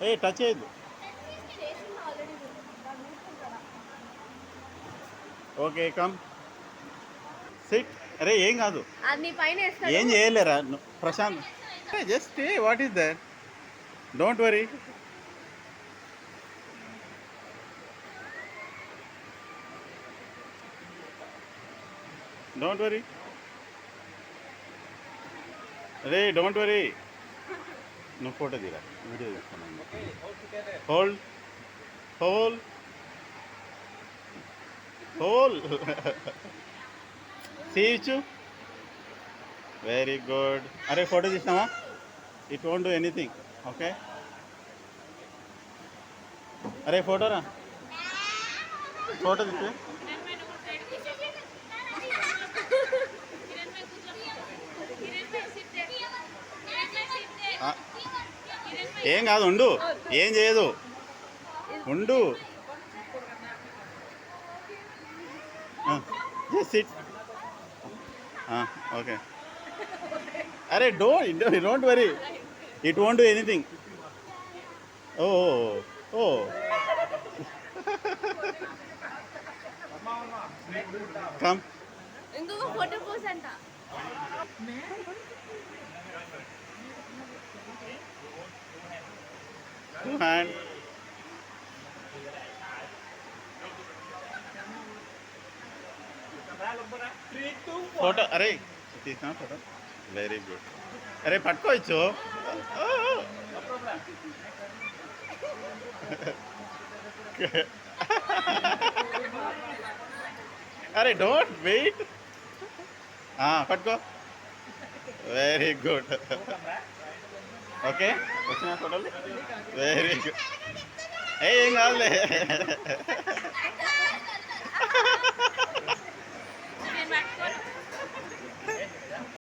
ఏ touch చేయొద్దు. Okay come sit. అరే ఏం కాదు, ఏం చేయలేరా Prashant. Just what is that, don't worry. Don't worry, అరే డోంట్ వరీ. నువ్వు ఫోటో తీరా, వీడియో తీస్తున్నాను. హోల్డ్ హోల్ హోల్ సీచు. Very good. అరే ఫోటో తీసినావా? It won't do anything. Okay. అరే ఫోటోరా, ఫోటో తీస్తే ఏం కాదు, ఉండు, ఏం చేయదు, ఉండు. సిట్. ఓకే. అరే don't worry, it won't do anything. Oh oh come. ఇంకొక ఫోటో పోస్ అంట. హ్యాండ్. ఫోటో. అరే తీసినా ఫోటో? Very good. అరే పట్టుకోవచ్చు. అరే డోంట్ వెయిట్. పట్టుకో. Very good. ఓకే వచ్చిన ఫోటోలు. Very good. ఏం కాదులే.